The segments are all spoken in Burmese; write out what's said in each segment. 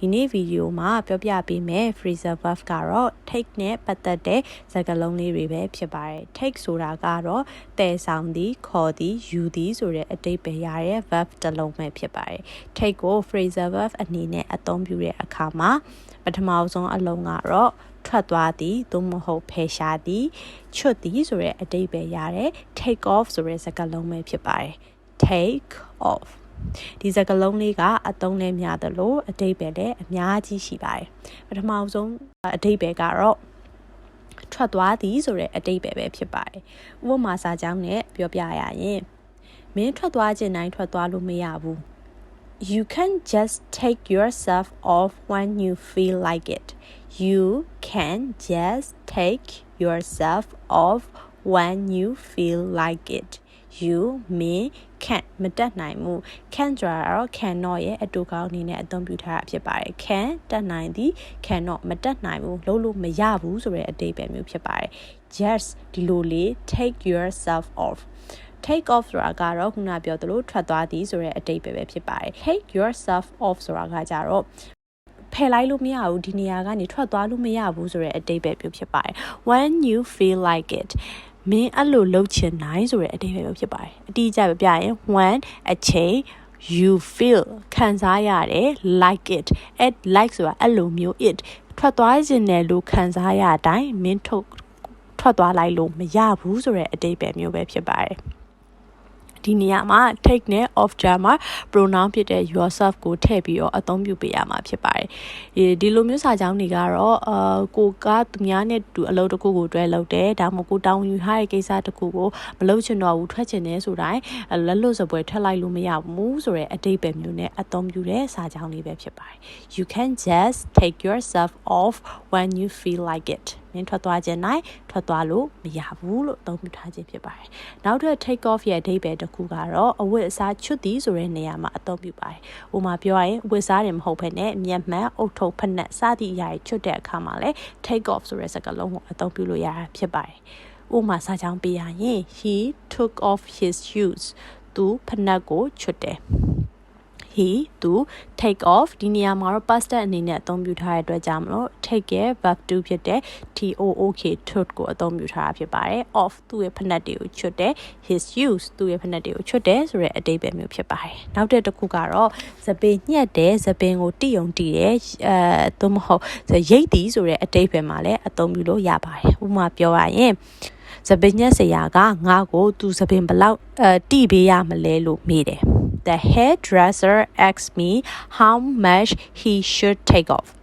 ဒီနေ့ဗီဒီယိုမှာပြောပြပေးမယ် phrasal verb ကတော့ take နဲ့ပတ်သက်တဲ့စကားလုံးလေးတွေပဲဖြစ်ပါတယ် take ဆိုတာကတော့တည်ဆောင်သည်ခေါ်သည်ယူသည်ဆိုတဲ့အဓိပ္ပာယ်ရတဲ့ verb တစ်လုံးပဲဖြစ်ပါတယ် take ကို phrasal verb အနေနဲ့အသုံးပြုတဲ့အခါမှာပထမဆုံးအလုံးကတော့ထွက်သွားသည်သို့မဟုတ်ဖယ်ရှားသည်ချွတ်သည်ဆိုတဲ့အဓိပ္ပာယ်ရတဲ့ take off ဆိုတဲ့စကားလုံးပဲဖြစ်ပါတယ် take off ဒီစကားလုံးလေးကအသုံးနဲ့များသလိုအဓိပ္ပာယ်လည်းအများကြီးရှိပါတယ်ပထမဆုံးအဓိပ္ပာယ်ကတော့ထွက်သွားသည်ဆိုတဲ့အဓိပ္ပာယ်ပဲဖြစ်ပါတယ်ဥပမာစာကြောင်းနဲ့ပြောပြရရင်မင်းထွက်သွားခြင်းတိုင်းထွက်သွားလို့မရဘူး You can just take yourself off when you feel like it. You can just take yourself off when you feel like it. You may can မတတ်နိုင်ဘူး can ဆိုတာတော့ cannot ရဲ့အတူကောင်းအနေနဲ့အသုံးပြုထားတာဖြစ်ပါတယ် can တတ်နိုင်သည် cannot မတတ်နိုင်ဘူးလုပ်လို့မရဘူးဆိုတဲ့အဓိပ္ပာယ်မျိုးဖြစ်ပါတယ် just ဒီလိုလေး take yourself off take off ဆိုတာကတော့ခုနပြောသလိုထွက်သွားသည်ဆိုတဲ့အဓိပ္ပာယ်ပဲဖြစ်ပါတယ် take yourself off ဆိုတာကကြတော့ဖယ်လိုက်လို့မရဘူးဒီနေရာကနေထွက်သွားလို့မရဘူးဆိုတဲ့အဓိပ္ပာယ်မျိုးဖြစ်ပါတယ် when you feel like it မင်းအဲ့လိုလုပ်ချင်နိုင်ဆိုတဲ့အဓိပ္ပာယ်မျိုးဖြစ်ပါတယ်အတိအကျပြပြရင် when အချိန် you feel ခံစားရတယ် like it at like ဆိုတာအဲ့လိုမျိုး it ထွက်သွားခြင်းနဲ့လို့ခံစားရတိုင်းမင်းထွက်သွားလိုက်လို့မရဘူးဆိုတဲ့အဓိပ္ပာယ်မျိုးပဲဖြစ်ပါတယ်ဒီနေရာမှာ take နဲ့ off ကြားမှာ pronoun ဖြစ်တဲ့ yourself ကိုထည့်ပြီးတော့အသုံးပြုပေးရမှာဖြစ်ပါတယ်ဒီလိုမျိုးစာကြောင်းတွေကတော့ကိုကသူများနဲ့တူအလုပ်တစ်ခုကိုတွဲလုပ်တယ်ဒါမှမဟုတ်ကိုတောင်းယူထားတဲ့ကိစ္စတစ်ခုကိုမလုပ်ချင်တော့ဘူးထွက်ချင်တယ်ဆိုတိုင်းလက်လွတ်စပွဲထွက်လိုက်လို့မရဘူးဆိုတဲ့အဓိပ္ပာယ်မျိုးနဲ့အသုံးပြုတဲ့စာကြောင်းလေးပဲဖြစ်ပါတယ် You can just take yourself off when you feel like itမင်းထွက်သွားခြင်းနိုင်ထွက်သွားလို့မရဘူးလို့အသုံးပြုထားခြင်းဖြစ်ပါတယ်နောက်ထပ် take off ရဲ့အဓိပ္ပာယ်တစ်ခုကတော့အဝတ်အစားချွတ်သည်ဆိုတဲ့နေရာမှာအသုံးပြုပါတယ်ဥပမာပြောရရင်အဝတ်အစားတွေမဟုတ်ဘဲနဲ့မျက်မှန်အုတ်ထုပ်ဖက်နက်စသည့်အရာတွေချွတ်တဲ့အခါမှာလည်း take off ဆိုတဲ့စကားလုံးကိုအသုံးပြုလို့ရတာဖြစ်ပါတယ်ဥပမာစာကြောင်းပေးရရင် he took off his shoes သူဖက်နက်ကိုချွတ်တယ်he သူ take off ဒီနေရာမှာတော့ past tense အနေနဲ့အသုံးပြုထားတဲ့အတွက်ကြောင့်မလို့ take ရဲ့ verb 2ဖြစ်တဲ့ took took ကိုအသုံးပြုထားတာဖြစ်ပါတယ် off သူ့ရဲ့ဖက်နက်တွေကိုချွတ်တယ် his shoes သူ့ရဲ့ဖက်နက်တွေကိုချွတ်တယ်ဆိုတဲ့အဓိပ္ပာယ်မျိုးဖြစ်ပါတယ်နောက်တစ်ခုကတော့သပင်ညှက်တယ်သပင်ကိုတိယုံတိတယ်သို့မဟုတ်ရိတ်သည်ဆိုတဲ့အဓိပ္ပာယ်မှာလည်းအသုံးပြုလို့ရပါတယ်ဥပမာပြောရရင်သပင်ညှက်ဆရာကငါ့ကိုသူသပင်ဘလောက်တိပေးရမလဲလို့မေးတယ်The hairdresser asked me how much he should take off.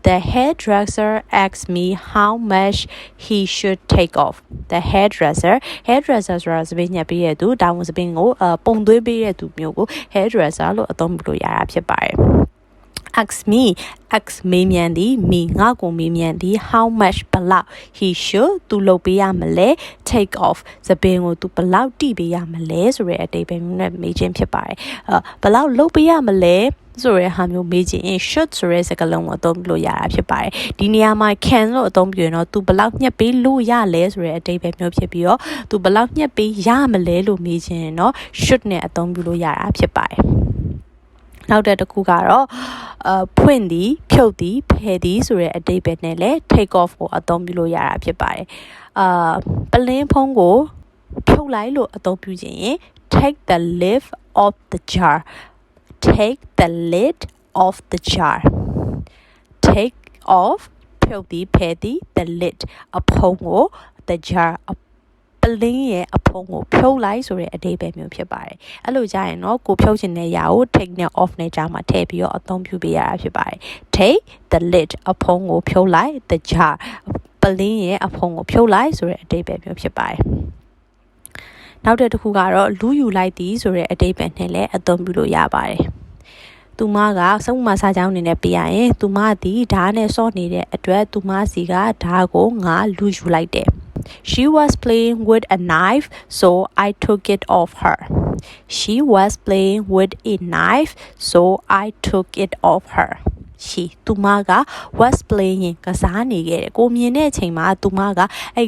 The hairdresser asked me how much he should take off. The hairdresser ဆိုတာစပင်းညက်ပေးရသူဒါမှစပင်းကိုပုံသွေးပေးရသူမျိုးကို hairdresser လို့အသုံးပြုလို့ရတာဖြစ်ပါတယ်ask me ask မေးမြန်းသည် me ငါ့ကိုမေးမြန်းသည် how much ဘလောက် he should သူလုပ်ပေးရမလဲ take off စပင်းကိုသူဘလောက်တိပေးရမလဲဆိုတဲ့အဓိပ္ပာယ်မျိုးနဲ့မေးခြင်းဖြစ်ပါတယ်ဘလောက်လုပ်ပေးရမလဲဆိုတဲ့ဟာမျိုးမေးခြင်း should ဆိုတဲ့စကားလုံးကိုအသုံးပြုလို့ရတာဖြစ်ပါတယ်ဒီနေရာမှာ can လို့အသုံးပြုရင်တော့သူဘလောက်ညှက်ပေးလို့ရလဲဆိုတဲ့အဓိပ္ပာယ်မျိုးဖြစ်ပြီးတော့သူဘလောက်ညှက်ပေးရမလဲလို့မေးခြင်းရင်တော့ should နဲ့အသုံးပြုလို့ရတာဖြစ်ပါတယ်နောက်တစ်ခုကတော့ဖွင့်သည်ဖြုတ်သည်ဖယ်သည်ဆိုတဲ့အဓိပ္ပာယ်နဲ့လည်း take off ကိုအသုံးပြုလို့ရတာဖြစ်ပါတယ်ပလင်းဖုံးကိုဖြုတ်လိုက်လို့အသုံးပြုခြင်းရင် take the lid off the jar take the lid off the jar take off ဖြုတ်သည်ဖယ်သည် the lid အဖုံးကို the jarပလင်းရဲ့အဖုံးကိုဖြုတ်လိုက်ဆိုတဲ့အဓိပ္ပာယ်မျိုးဖြစ်ပါတယ်အဲ့လိုကြရင်တော့ကိုဖြုတ်ခြင်းတဲ့ຢာကို take နဲ့ off နဲ့ကြားမှာထည့်ပြီးတော့အသုံးပြုပေးရတာဖြစ်ပါတယ် take the lid အဖုံးကိုဖြုတ်လိုက် the jar ပလင်းရဲ့အဖုံးကိုဖြုတ်လိုက်ဆိုတဲ့အဓိပ္ပာယ်မျိုးဖြစ်ပါတယ်နောက်တစ်ခုကတော့လူယူလိုက်သည်ဆိုတဲ့အဓိပ္ပာယ်နဲ့လည်းအသုံးပြုလို့ရပါတယ်သူမကစုံမစာကြောင်းအနေနဲ့ပြရရင်သူမသည်ဓာတ်နဲ့ဆော့နေတဲ့အတွက်သူမစီကဓာတ်ကိုငါလူယူလိုက်တယ်She was playing with a knife, so I took it off her. She was playing with a knife, so I took it off her. She သူမက was playing ကစားနေခဲ့တယ်ကိုမြင်တဲ့အချိန်မှာသူမကအဲ့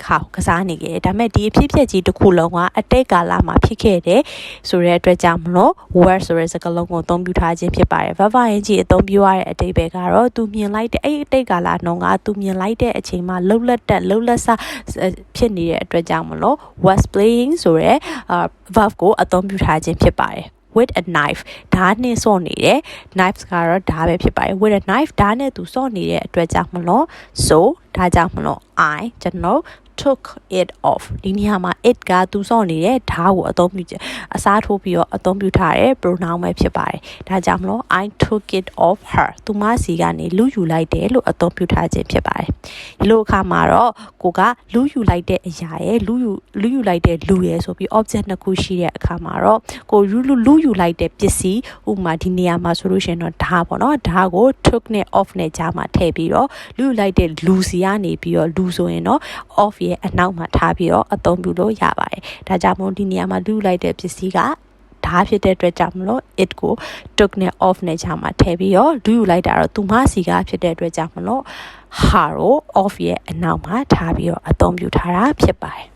ခေါကစားနေခဲ့တယ်ဒါပေမဲ့ဒီအဖြစ်ဖြစ်ကြီးတစ်ခုလုံးကအတိတ်ကာလမှာဖြစ်ခဲ့တယ်ဆိုတဲ့အတွက်ကြောင့်မလို့ were ဆိုတဲ့စကားလုံးကိုအသုံးပြုထားခြင်းဖြစ်ပါတယ် verb ing အသုံးပြုရတဲ့အတိတ်ပဲကတော့သူမြင်လိုက်တဲ့အဲ့အတိတ်ကာလနှုန်းကသူမြင်လိုက်တဲ့အချိန်မှာလှုပ်လက်တက်လှုပ်လက်ဆဖြစ်နေတဲ့အတွက်ကြောင့်မလို့ was playing ဆိုတဲ့ verb ကိုအသုံးပြုထားခြင်းဖြစ်ပါတယ်with a knife ဓာတ်နဲ့ဆော့နေတယ် knives ကတော့ဓာတ်ပဲဖြစ်ပါတယ် with a knife ဓာတ်နဲ့သူဆော့နေတဲ့အတွက်ကြောင့်မလို့ so ဒါကြောင့်မလို့ I ကျွန်တော် took it off ဒီနေရာမှာ it ကသူဆော့နေတဲ့ဓာတ်ကိုအသုံးပြုအစားထိုးပြီးတော့အသုံးပြုထားတဲ့ pronoun ပဲဖြစ်ပါတယ်ဒါကြောင့်မလို့ I took it off her သူမစီကနေလူယူလိုက်တယ်လို့အသုံးပြုထားခြင်းဖြစ်ပါတယ်ဒီလိုအခါမှာတော့ကိုကလူယူလိုက်တဲ့အရာရဲ့လူယူလိုက်တဲ့လူရဲ့ဆိုပြီး object နှစ်ခုရှိတဲ့အခါမှာတော့ကိုလူယူလိုက်တဲ့ပစ္စည်းဥပမာဒီနေရာမှာဆိုလို့ရှိရင်တော့ဓာတ်ပေါ့နော်ဓာတ်ကို took နဲ့ off နဲ့ကြားမှာထည့်ပြီးတော့လူယူလိုက်တဲ့လူစီကနေပြီးတော့လူဆိုရင်တော့ off ရဲ့အနောက်မှာထားပြီးတော့အသုံးပြုလို့ရပါတယ်ဒါကြောင့်မို့ဒီနေရာမှာလူယူလိုက်တဲ့ပစ္စည်းကဓာတ်ဖြစ်တဲ့အတွက်ကြောင့်မလို့ it ကို took နဲ့ off နဲ့ကြားမှာထည့်ပြီးတော့လူယူလိုက်တာတော့သူမစီကဖြစ်တဲ့အတွက်ကြောင့်မလို့ her ကို off ရဲ့အနောက်မှာထားပြီးတော့အသုံးပြုထားတာဖြစ်ပါတယ်